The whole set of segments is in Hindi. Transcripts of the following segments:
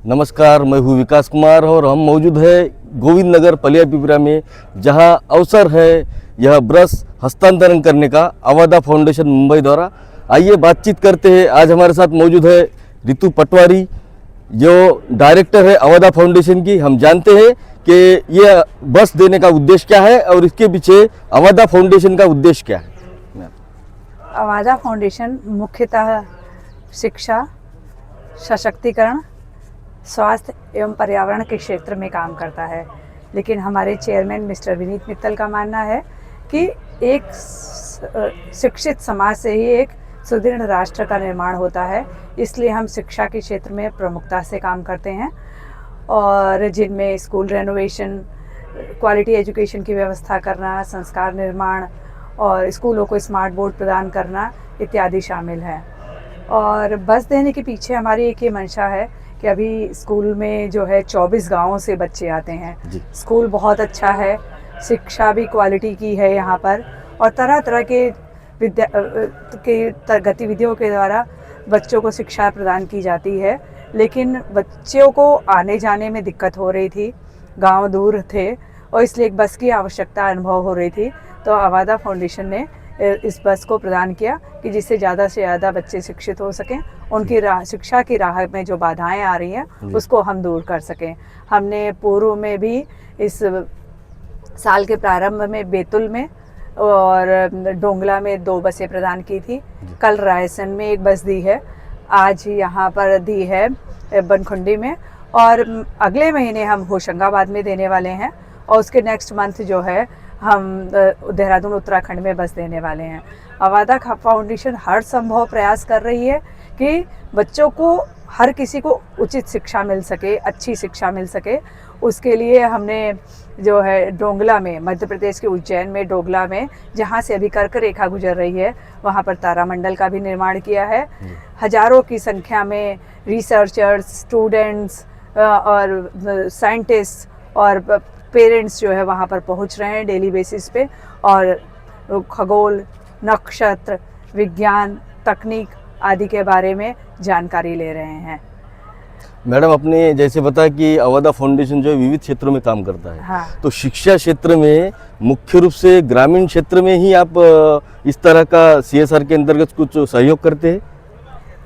नमस्कार, मैं हूँ विकास कुमार और हम मौजूद है गोविंद नगर पलिया पिपरा में, जहाँ अवसर है यह ब्रश हस्तांतरण करने का अवादा फाउंडेशन मुंबई द्वारा। आइए बातचीत करते हैं। आज हमारे साथ मौजूद है रितु पटवारी, जो डायरेक्टर है अवादा फाउंडेशन की। हम जानते हैं कि ये बस देने का उद्देश्य क्या है और इसके पीछे अवादा फाउंडेशन का उद्देश्य क्या है। अवादा फाउंडेशन मुख्यतः शिक्षा, सशक्तिकरण, स्वास्थ्य एवं पर्यावरण के क्षेत्र में काम करता है, लेकिन हमारे चेयरमैन मिस्टर विनीत मित्तल का मानना है कि एक शिक्षित समाज से ही एक सुदृढ़ राष्ट्र का निर्माण होता है। इसलिए हम शिक्षा के क्षेत्र में प्रमुखता से काम करते हैं और जिनमें स्कूल रेनोवेशन, क्वालिटी एजुकेशन की व्यवस्था करना, संस्कार निर्माण और स्कूलों को स्मार्ट बोर्ड प्रदान करना इत्यादि शामिल है। और बस देने के पीछे हमारी एक ये मंशा है कि अभी स्कूल में जो है 24 गांवों से बच्चे आते हैं। स्कूल बहुत अच्छा है, शिक्षा भी क्वालिटी की है यहाँ पर, और तरह तरह के गतिविधियों के द्वारा बच्चों को शिक्षा प्रदान की जाती है। लेकिन बच्चों को आने जाने में दिक्कत हो रही थी, गांव दूर थे और इसलिए एक बस की आवश्यकता अनुभव हो रही थी। तो अवादा फाउंडेशन ने इस बस को प्रदान किया कि जिससे ज़्यादा से ज़्यादा बच्चे शिक्षित हो सकें, उनकी शिक्षा की राह में जो बाधाएं आ रही हैं उसको हम दूर कर सकें। हमने पूर्व में भी इस साल के प्रारंभ में बैतुल में और डोंगला में 2 बसें प्रदान की थी। कल रायसन में 1 बस दी है, आज यहाँ पर दी है बनखुंडी में, और अगले महीने हम होशंगाबाद में देने वाले हैं, और उसके नेक्स्ट मंथ जो है हम देहरादून उत्तराखंड में बस देने वाले हैं। अवादा फाउंडेशन हर संभव प्रयास कर रही है कि बच्चों को, हर किसी को उचित शिक्षा मिल सके, अच्छी शिक्षा मिल सके। उसके लिए हमने जो है डोंगला में, मध्य प्रदेश के उज्जैन में डोंगला में, जहाँ से अभी कर्क रेखा गुजर रही है, वहाँ पर तारामंडल का भी निर्माण किया है। हजारों की संख्या में रिसर्चर्स, स्टूडेंट्स और साइंटिस्ट और पेरेंट्स जो है वहाँ पर पहुँच रहे हैं डेली बेसिस पे, और खगोल, नक्षत्र, विज्ञान, तकनीक आदि के बारे में जानकारी ले रहे हैं। मैडम, आपने जैसे बताया कि अवादा फाउंडेशन जो है विविध क्षेत्रों में काम करता है। हाँ। तो शिक्षा क्षेत्र में मुख्य रूप से ग्रामीण क्षेत्र में ही आप इस तरह का CSR के अंतर्गत कुछ सहयोग करते हैं?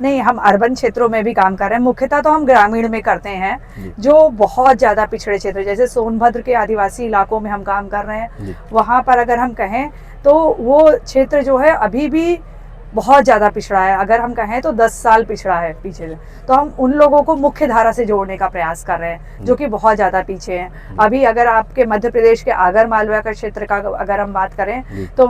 नहीं, हम अर्बन क्षेत्रों में भी काम कर रहे हैं। मुख्यतः तो हम ग्रामीण में करते हैं, जो बहुत ज़्यादा पिछड़े क्षेत्र, जैसे सोनभद्र के आदिवासी इलाकों में हम काम कर रहे हैं। वहाँ पर अगर हम कहें तो वो क्षेत्र जो है अभी भी बहुत ज़्यादा पिछड़ा है। अगर हम कहें तो 10 साल पिछड़ा है पीछे। तो हम उन लोगों को मुख्य धारा से जोड़ने का प्रयास कर रहे हैं, जो कि बहुत ज़्यादा पीछे हैं। अभी अगर आपके मध्य प्रदेश के आगर मालवा का क्षेत्र का अगर हम बात करें तो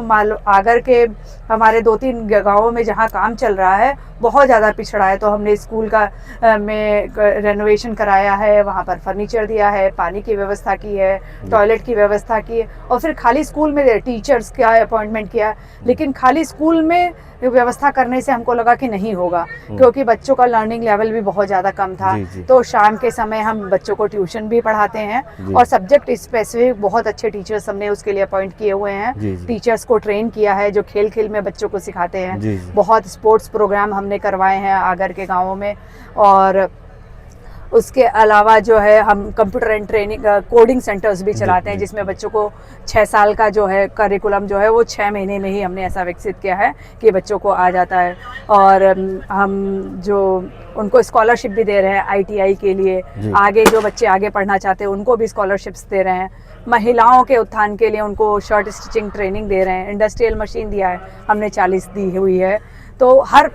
आगर के हमारे 2-3 गाँवों में जहाँ काम चल रहा है बहुत ज़्यादा पिछड़ा है। तो हमने स्कूल का में रेनोवेशन कराया है, वहाँ पर फर्नीचर दिया है, पानी की व्यवस्था की है, टॉयलेट की व्यवस्था की है, और फिर खाली स्कूल में टीचर्स का अपॉइंटमेंट किया। लेकिन खाली स्कूल में व्यवस्था करने से हमको लगा कि नहीं होगा, क्योंकि बच्चों का लर्निंग लेवल भी बहुत ज़्यादा कम था। तो शाम के समय हम बच्चों को ट्यूशन भी पढ़ाते हैं, और सब्जेक्ट स्पेसिफिक बहुत अच्छे टीचर्स हमने उसके लिए अपॉइंट किए हुए हैं। टीचर्स को ट्रेन किया है जो खेल खेल में बच्चों को सिखाते हैं। बहुत स्पोर्ट्स प्रोग्राम हमने करवाए हैं आगर के गाँवों में। और उसके अलावा जो है हम computer and training coding centres भी चलाते हैं, जिसमें बच्चों को 6 साल का जो है करिकुलम जो है वो 6 महीने में ही हमने ऐसा विकसित किया है कि बच्चों को आ जाता है। और हम जो उनको स्कॉलरशिप भी दे रहे हैं ITI के लिए, आगे जो बच्चे आगे पढ़ना चाहते हैं उनको भी स्कॉलरशिप्स दे रहे हैं। महिलाओं के उत्थान के लिए उनको शर्ट स्टिचिंग ट्रेनिंग दे रहे हैं। इंडस्ट्रियल मशीन दिया है हमने 40 दी हुई है। तो हर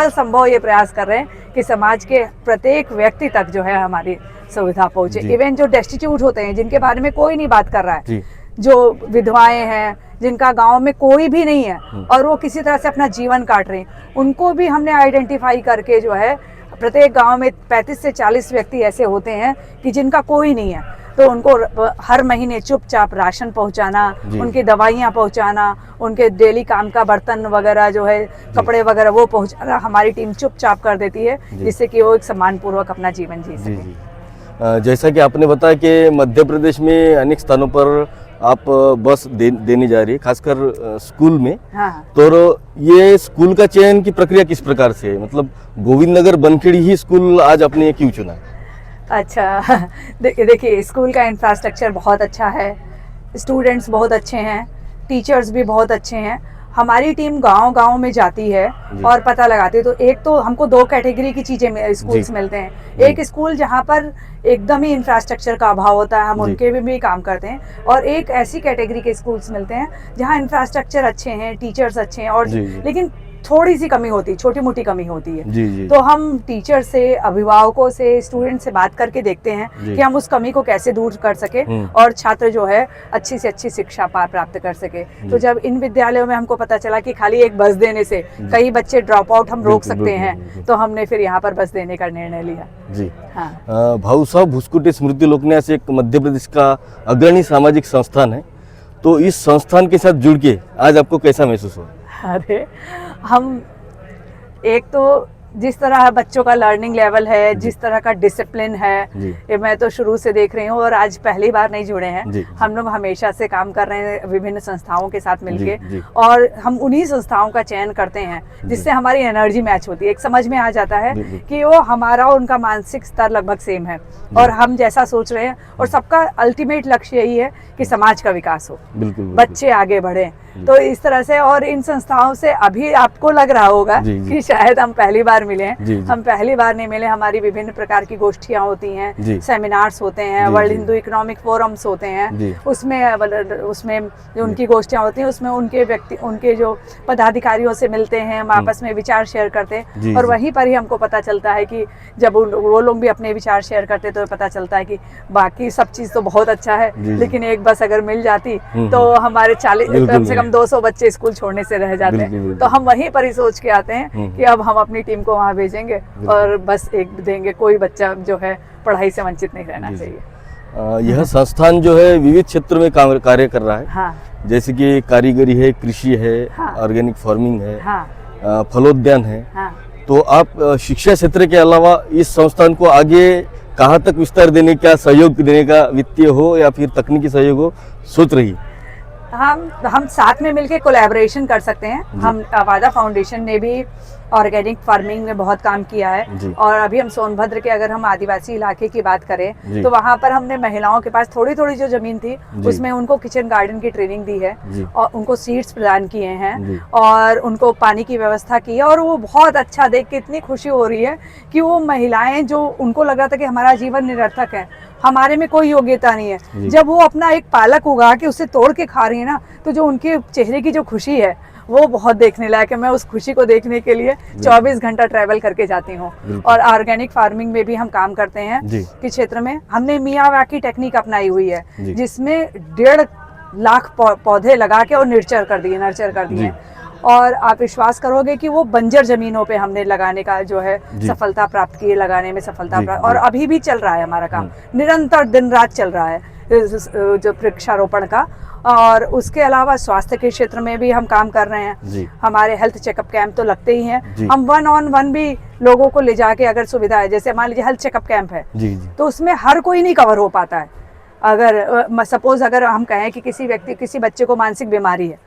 संभव ये प्रयास कर रहे हैं कि समाज के प्रत्येक व्यक्ति तक जो है हमारी सुविधा पहुंचे। इवन जो डेस्टिट्यूट होते हैं, जिनके बारे में कोई नहीं बात कर रहा है, जो विधवाएं हैं, जिनका गांव में कोई भी नहीं है और वो किसी तरह से अपना जीवन काट रहे हैं, उनको भी हमने आइडेंटिफाई करके जो है प्रत्येक गांव में 35 से 40 व्यक्ति ऐसे होते हैं कि जिनका कोई नहीं है। तो उनको हर महीने चुपचाप राशन पहुंचाना, उनकी दवाइयाँ पहुंचाना, उनके डेली काम का बर्तन वगैरह जो है, कपड़े वगैरह वो पहुंचाना हमारी टीम चुपचाप कर देती है, जिससे कि वो एक सम्मानपूर्वक अपना जीवन जी सके। जैसा कि आपने बताया कि मध्य प्रदेश में अनेक स्थानों पर आप बस देने जा रही है, खासकर स्कूल में। हाँ। तो ये स्कूल का चयन की प्रक्रिया किस प्रकार से है? मतलब गोविंद नगर बनखेड़ी ही स्कूल आज आपने क्यों चुना? अच्छा देखिए स्कूल का इंफ्रास्ट्रक्चर बहुत अच्छा है, स्टूडेंट्स बहुत अच्छे हैं, टीचर्स भी बहुत अच्छे हैं। हमारी टीम गांव-गांव में जाती है और पता लगाती है। तो एक तो हमको दो कैटेगरी की चीज़ें स्कूल्स मिलते हैं। एक स्कूल जहां पर एकदम ही इंफ्रास्ट्रक्चर का अभाव होता है, हम उनके में भी काम करते हैं, और एक ऐसी कैटेगरी के स्कूल्स मिलते हैं जहां इंफ्रास्ट्रक्चर अच्छे हैं, टीचर्स अच्छे हैं, और लेकिन थोड़ी सी कमी होती है, छोटी मोटी कमी होती है। तो हम टीचर से, अभिभावकों से, स्टूडेंट से बात करके देखते हैं कि हम उस कमी को कैसे दूर कर सके और छात्र जो है अच्छी से अच्छी शिक्षा प्राप्त कर सके। तो जब इन विद्यालयों में हमको पता चला कि खाली एक बस देने से कई बच्चे ड्रॉप आउट हम रोक सकते हैं, तो हमने फिर यहाँ पर बस देने का निर्णय लिया। जी हाँ, भाऊसाहेब भुसकुटे स्मृति लोकन्यास एक मध्य प्रदेश का अग्रणी सामाजिक संस्थान है। तो इस संस्थान के साथ जुड़ के आज आपको कैसा महसूस हुआ? अरे हम एक तो जिस तरह बच्चों का लर्निंग लेवल है, जिस तरह का डिसिप्लिन है, ये मैं तो शुरू से देख रही हूँ, और आज पहली बार नहीं जुड़े हैं। हम लोग हमेशा से काम कर रहे हैं विभिन्न संस्थाओं के साथ मिलके, और हम उन्हीं संस्थाओं का चयन करते हैं जिससे हमारी एनर्जी मैच होती है। एक समझ में आ जाता है कि वो हमारा और उनका मानसिक स्तर लगभग सेम है, और हम जैसा सोच रहे हैं, और सबका अल्टीमेट लक्ष्य यही है कि समाज का विकास हो, बच्चे आगे बढ़े। तो इस तरह से, और इन संस्थाओं से अभी आपको लग रहा होगा कि शायद हम पहली बार मिले हैं। हम पहली बार नहीं मिले। हमारी विभिन्न प्रकार की गोष्ठियां होती हैं, सेमिनार्स होते हैं, वर्ल्ड हिंदू इकोनॉमिक फोरम्स होते हैं, उसमें जो उनकी गोष्ठियां होती हैं, उसमें उनके जो पदाधिकारियों से मिलते हैं, हम आपस में विचार शेयर करते हैं, और वहीं पर ही हमको पता चलता है कि जब वो लोग भी अपने विचार शेयर करते तो पता चलता है कि बाकी सब चीज़ तो बहुत अच्छा है, लेकिन एक बस अगर मिल जाती तो हमारे 40 कम से कम 200 बच्चे स्कूल छोड़ने से रह जाते हैं। तो हम वहीं पर ही सोच के आते हैं कि अब हम अपनी टीम को वहाँ भेजेंगे और बस एक देंगे, कोई बच्चा जो है पढ़ाई से वंचित नहीं रहना चाहिए। यह संस्थान जो है विविध क्षेत्र में कार्य कर रहा है। हाँ। जैसे कि कारीगरी है, कृषि है, ऑर्गेनिक फार्मिंग है, फलोद्यान है। तो आप शिक्षा क्षेत्र के अलावा इस संस्थान को आगे कहाँ तक विस्तार देने का, सहयोग देने का, वित्तीय हो या फिर तकनीकी सहयोग हो, सोच रही? हम साथ में मिलके कोलैबोरेशन कर सकते हैं। हम अवादा फाउंडेशन ने भी ऑर्गेनिक फार्मिंग में बहुत काम किया है, और अभी हम सोनभद्र के, अगर हम आदिवासी इलाके की बात करें तो वहाँ पर हमने महिलाओं के पास थोड़ी थोड़ी जो जमीन थी उसमें उनको किचन गार्डन की ट्रेनिंग दी है, और उनको सीड्स प्रदान किए हैं, और उनको पानी की व्यवस्था की है। और वो बहुत अच्छा देख के इतनी खुशी हो रही है कि वो महिलाएं, जो उनको लग रहा था कि हमारा जीवन निरर्थक है, हमारे में कोई योग्यता नहीं है, जब वो अपना एक पालक उगा के उसे तोड़ के खा रही है ना, तो जो उनके चेहरे की जो खुशी है वो बहुत देखने लायक है। मैं उस खुशी को देखने के लिए 24 घंटा ट्रैवल करके जाती हूँ। और ऑर्गेनिक फार्मिंग में भी हम काम करते हैं कि क्षेत्र में हमने मियावाकी टेक्निक अपनाई हुई है, जिसमें 1.5 लाख पौधे लगा के और नर्चर कर दिए। और आप विश्वास करोगे कि वो बंजर जमीनों पे हमने लगाने का जो है सफलता प्राप्त की है, लगाने में सफलता प्राप्त, और अभी भी चल रहा है हमारा काम, निरंतर दिन रात चल रहा है जो वृक्षारोपण का। और उसके अलावा स्वास्थ्य के क्षेत्र में भी हम काम कर रहे हैं। हमारे हेल्थ चेकअप कैंप तो लगते ही हैं। हम 1-on-1 भी लोगों को ले जाके, अगर सुविधा है, जैसे मान लीजिए हेल्थ चेकअप कैंप है, तो उसमें हर कोई नहीं कवर हो पाता है। अगर सपोज अगर हम कहें कि किसी बच्चे को मानसिक बीमारी है,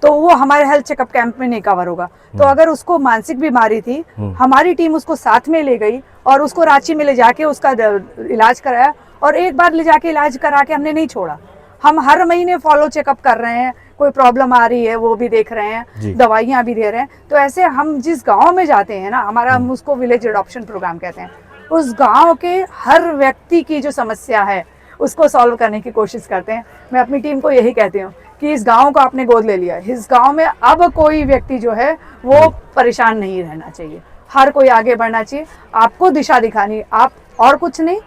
तो वो हमारे हेल्थ चेकअप कैंप में नहीं कवर होगा। तो अगर उसको मानसिक बीमारी थी, हमारी टीम उसको साथ में ले गई और उसको रांची में ले जाके उसका इलाज कराया, और एक बार ले जाके इलाज करा के हमने नहीं छोड़ा। हम हर महीने फॉलो चेकअप कर रहे हैं, कोई प्रॉब्लम आ रही है वो भी देख रहे हैं, दवाइयाँ भी दे रहे हैं। तो ऐसे हम जिस गांव में जाते हैं ना, हम उसको विलेज एडॉप्शन प्रोग्राम कहते हैं, उस गांव के हर व्यक्ति की जो समस्या है उसको सॉल्व करने की कोशिश करते हैं। मैं अपनी टीम को यही कहती हूँ कि इस गांव को आपने गोद ले लिया, इस गांव में अब कोई व्यक्ति जो है वो परेशान नहीं रहना चाहिए, हर कोई आगे बढ़ना चाहिए। आपको दिशा दिखानी, आप और कुछ नहीं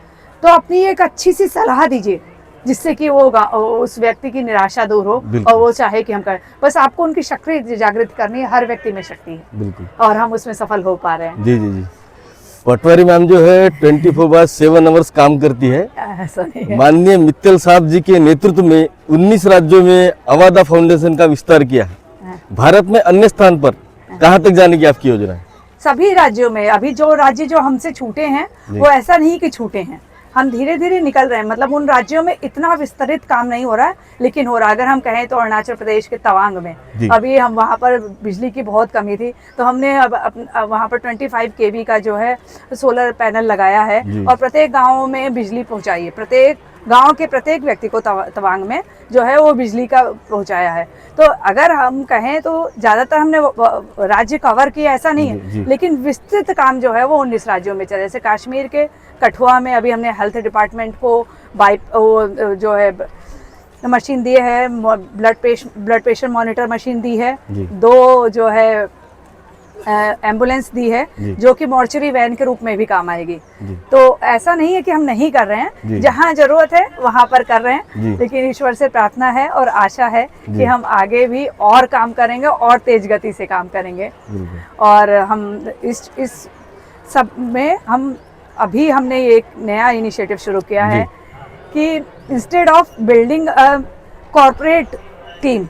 तो अपनी एक अच्छी सी सलाह दीजिए, जिससे कि वो उस व्यक्ति की निराशा दूर हो और वो चाहे कि हम करें। बस आपको उनकी शक्ति जागृत करनी है, हर व्यक्ति में शक्ति है। बिल्कुल। और हम उसमें सफल हो पा रहे हैं। जी। पटवारी मैम जो है 24/7 आवर्स काम करती है। ऐसा नहीं है। माननीय मित्तल साहब जी के नेतृत्व में 19 राज्यों में अवादा फाउंडेशन का विस्तार किया है। भारत में अन्य स्थान पर कहाँ तक जाने की आपकी योजना है? सभी राज्यों में। अभी जो राज्य जो हमसे छूटे हैं वो ऐसा नहीं कि छूटे हैं, हम धीरे धीरे निकल रहे हैं। मतलब उन राज्यों में इतना विस्तृत काम नहीं हो रहा है, लेकिन हो रहा है। अगर हम कहें तो अरुणाचल प्रदेश के तवांग में अभी हम वहाँ पर बिजली की बहुत कमी थी, तो हमने अब वहाँ पर 25 kV का जो है सोलर पैनल लगाया है और प्रत्येक गाँव में बिजली पहुँचाई है। प्रत्येक गांव के प्रत्येक व्यक्ति को तवांग में जो है वो बिजली का पहुंचाया है। तो अगर हम कहें तो ज़्यादातर हमने राज्य कवर किया ऐसा नहीं है, लेकिन विस्तृत काम जो है वो 19 राज्यों में चला। जैसे कश्मीर के कठुआ में अभी हमने हेल्थ डिपार्टमेंट को जो है मशीन दी है, ब्लड प्रेशर मॉनिटर मशीन दी है, 2 जो है एम्बुलेंस दी है जो कि मॉर्चरी वैन के रूप में भी काम आएगी। तो ऐसा नहीं है कि हम नहीं कर रहे हैं, जहां जरूरत है वहां पर कर रहे हैं, लेकिन ईश्वर से प्रार्थना है और आशा है कि हम आगे भी और काम करेंगे और तेज गति से काम करेंगे। और हम इस सब में हमने एक नया इनिशिएटिव शुरू किया है कि instead of building a corporate team,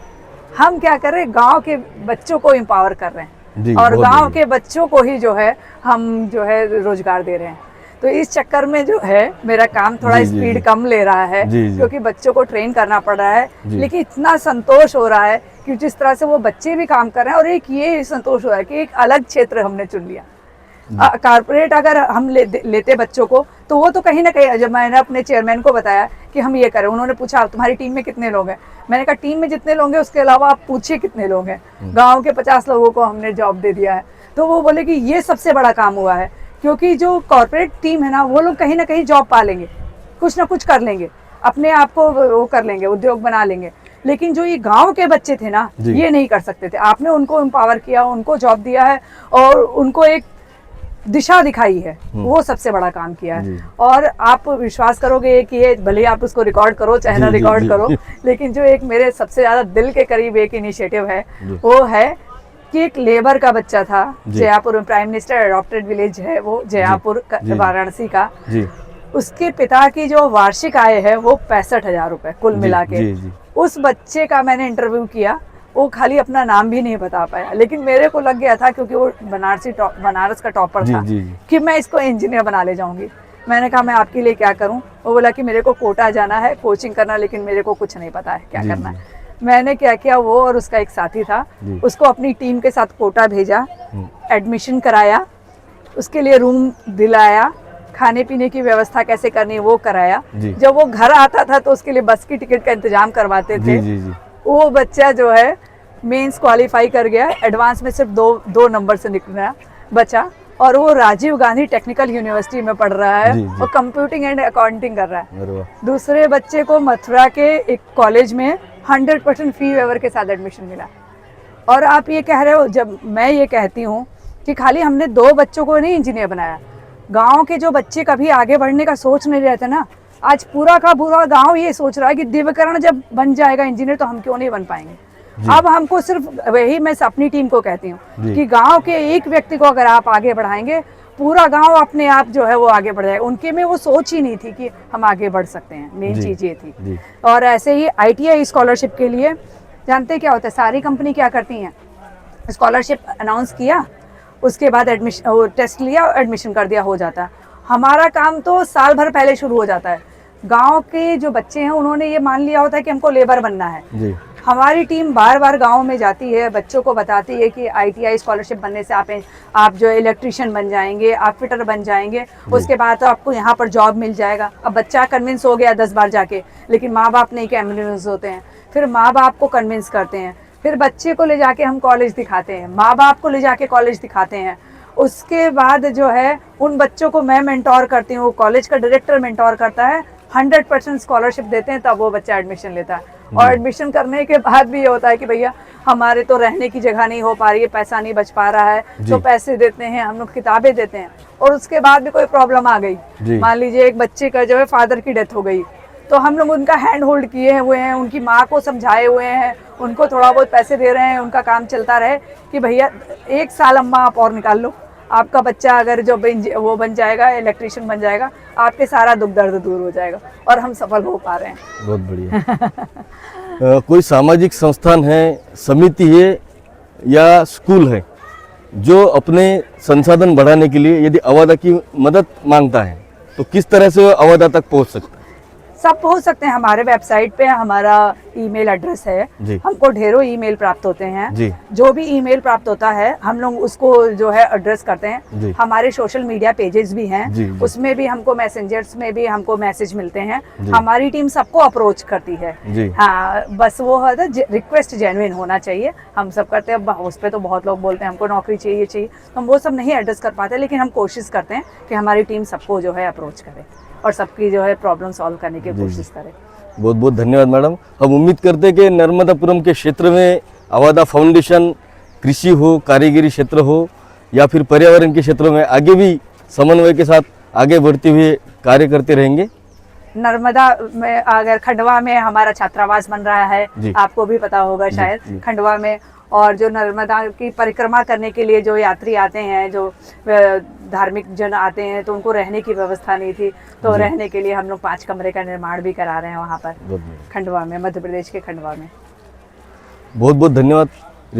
हम क्या कर रहे हैं, गांव के बच्चों को एम्पावर कर रहे हैं और गांव के बच्चों को ही जो है हम जो है रोजगार दे रहे हैं। तो इस चक्कर में जो है मेरा काम थोड़ा स्पीड कम ले रहा है, क्योंकि बच्चों को ट्रेन करना पड़ रहा है, लेकिन इतना संतोष हो रहा है कि जिस तरह से वो बच्चे भी काम कर रहे हैं। और एक ये संतोष हो रहा है कि एक अलग क्षेत्र हमने चुन लिया। कारपोरेट अगर हम लेते बच्चों को, तो वो तो कहीं ना कहीं, जब मैंने अपने चेयरमैन को बताया कि हम ये करें, उन्होंने पूछा तुम्हारी टीम में कितने लोग हैं, मैंने कहा टीम में जितने लोग हैं उसके अलावा आप पूछिए कितने लोग हैं। गांव के 50 लोगों को हमने जॉब दे दिया है। तो वो बोले कि ये सबसे बड़ा काम हुआ है, क्योंकि जो कॉर्पोरेट टीम है ना, वो लोग कहीं ना कहीं जॉब पा लेंगे, कुछ ना कुछ कर लेंगे, अपने आप को वो कर लेंगे, उद्योग बना लेंगे। लेकिन जो ये गांव के बच्चे थे ना, ये नहीं कर सकते थे। आपने उनको एम्पावर किया, उनको जॉब दिया है और उनको एक दिशा दिखाई है, वो सबसे बड़ा काम किया है। और आप विश्वास करोगे कि ये भले आप उसको रिकॉर्ड करो चाहे ना रिकॉर्ड करो, लेकिन जो एक मेरे सबसे ज्यादा दिल के करीब एक इनिशिएटिव है, वो है कि एक लेबर का बच्चा था जयपुर में, प्राइम मिनिस्टर अडॉप्टेड विलेज है वो जयपुर वाराणसी का। उसके पिता की जो वार्षिक आय है वो 65,000 रुपए कुल मिला के। उस बच्चे का मैंने इंटरव्यू किया, वो खाली अपना नाम भी नहीं बता पाया, लेकिन मेरे को लग गया था, क्योंकि वो बनारस का टॉपर था, कि मैं इसको इंजीनियर बना ले जाऊंगी। मैंने कहा मैं आपके लिए क्या करूं? वो बोला कि मेरे को कोटा जाना है, कोचिंग करना, लेकिन मेरे को कुछ नहीं पता है क्या करना है। मैंने क्या किया, वो और उसका एक साथी था, उसको अपनी टीम के साथ कोटा भेजा, एडमिशन कराया, उसके लिए रूम दिलाया, खाने पीने की व्यवस्था कैसे करनी है वो कराया। जब वो घर आता था तो उसके लिए बस की टिकट का इंतजाम करवाते थे। वो बच्चा जो है मेंस क्वालिफाई कर गया, एडवांस में सिर्फ दो नंबर से निकला बचा, और वो राजीव गांधी टेक्निकल यूनिवर्सिटी में पढ़ रहा है और कंप्यूटिंग एंड अकाउंटिंग कर रहा है। दूसरे बच्चे को मथुरा के एक कॉलेज में 100% फी वेवर के साथ एडमिशन मिला। और आप ये कह रहे हो, जब मैं ये कहती हूँ कि खाली हमने 2 बच्चों को नहीं इंजीनियर बनाया, गाँव के जो बच्चे कभी आगे बढ़ने का सोच नहीं रहे थे ना, आज पूरा का पूरा गांव ये सोच रहा है कि दिव्यकरण जब बन जाएगा इंजीनियर तो हम क्यों नहीं बन पाएंगे। अब हमको सिर्फ वही मैं अपनी टीम को कहती हूँ कि गांव के एक व्यक्ति को अगर आप आगे बढ़ाएंगे, पूरा गांव अपने आप जो है वो आगे बढ़ जाएगा। उनके में वो सोच ही नहीं थी कि हम आगे बढ़ सकते हैं, मेन चीज ये थी। और ऐसे ही ITI स्कॉलरशिप के लिए जानते क्या होता है, सारी कंपनी क्या करती हैं, स्कॉलरशिप अनाउंस किया, उसके बाद एडमिशन टेस्ट लिया, एडमिशन कर दिया, हो जाता है। हमारा काम तो साल भर पहले शुरू हो जाता है। गांव के जो बच्चे हैं उन्होंने ये मान लिया होता है कि हमको लेबर बनना है। हमारी टीम बार बार गांव में जाती है, बच्चों को बताती है कि ITI स्कॉलरशिप बनने से आप जो इलेक्ट्रिशियन बन जाएंगे, आप फिटर बन जाएंगे, उसके बाद तो आपको यहाँ पर जॉब मिल जाएगा। अब बच्चा कन्विंस हो गया 10 बार जाके, लेकिन माँ बाप नहीं कन्विंस होते हैं। फिर माँ बाप को कन्विंस करते हैं, फिर बच्चे को ले जाके हम कॉलेज दिखाते हैं, माँ बाप को ले जाके कॉलेज दिखाते हैं। उसके बाद जो है उन बच्चों को मैं मेंटोर करती हूँ, कॉलेज का डायरेक्टर मेंटोर करता है, 100% स्कॉलरशिप देते हैं, तब वो बच्चा एडमिशन लेता है। और एडमिशन करने के बाद भी ये होता है कि भैया हमारे तो रहने की जगह नहीं हो पा रही है, पैसा नहीं बच पा रहा है, तो पैसे देते हैं, हम लोग किताबें देते हैं। और उसके बाद भी कोई प्रॉब्लम आ गई, मान लीजिए एक बच्चे का जो है फादर की डेथ हो गई, तो हम लोग उनका हैंड होल्ड किए हुए हैं, उनकी माँ को समझाए हुए हैं, उनको थोड़ा बहुत पैसे दे रहे हैं, उनका काम चलता रहे कि भैया 1 साल अम्मा आप और निकाल लो, आपका बच्चा अगर जो वो बन जाएगा, इलेक्ट्रिशियन बन जाएगा, आपके सारा दुख दर्द दूर हो जाएगा। और हम सफल हो पा रहे हैं। बहुत बढ़िया। कोई सामाजिक संस्थान है, समिति है या स्कूल है जो अपने संसाधन बढ़ाने के लिए यदि अवादा की मदद मांगता है तो किस तरह से वो अवधा तक पहुंच सकता है? सब पहुंच सकते हैं। हमारे वेबसाइट पे हमारा ईमेल एड्रेस है। जी। हमको ढेरों ईमेल प्राप्त होते हैं। जी। जो भी ईमेल प्राप्त होता है हम लोग उसको जो है एड्रेस करते हैं। जी। हमारे सोशल मीडिया पेजेस भी हैं। जी, जी। उसमें भी हमको मैसेंजर्स में भी हमको मैसेज मिलते हैं। जी। हमारी टीम सबको अप्रोच करती है। जी। हाँ, बस वो है रिक्वेस्ट जेन्युइन होना चाहिए। हम सब करते हैं। उस पर तो बहुत लोग बोलते हैं हमको नौकरी चाहिए, ये चाहिए, तो हम वो सब नहीं एड्रेस कर पाते, लेकिन हम कोशिश करते हैं कि हमारी टीम सबको जो है अप्रोच करे और सबकी जो है प्रॉब्लम सॉल्व करने की कोशिश करे। बहुत बहुत धन्यवाद मैडम। हम उम्मीद करते हैं कि नर्मदापुरम के क्षेत्र में अवधा फाउंडेशन कृषि हो, कारीगरी क्षेत्र हो या फिर पर्यावरण के क्षेत्रों में आगे भी समन्वय के साथ आगे बढ़ते हुए कार्य करते रहेंगे। नर्मदा में अगर खंडवा में हमारा छात्रावास बन रहा है, जी। आपको भी पता होगा जी, शायद, जी। खंडवा में। और जो नर्मदा की परिक्रमा करने के लिए जो यात्री आते हैं, जो धार्मिक जन आते हैं, तो उनको रहने की व्यवस्था नहीं थी, तो जी। रहने के लिए हम लोग 5 कमरे का निर्माण भी करा रहे हैं वहाँ पर बहुत बहुत खंडवा में, मध्य प्रदेश के खंडवा में। बहुत धन्यवाद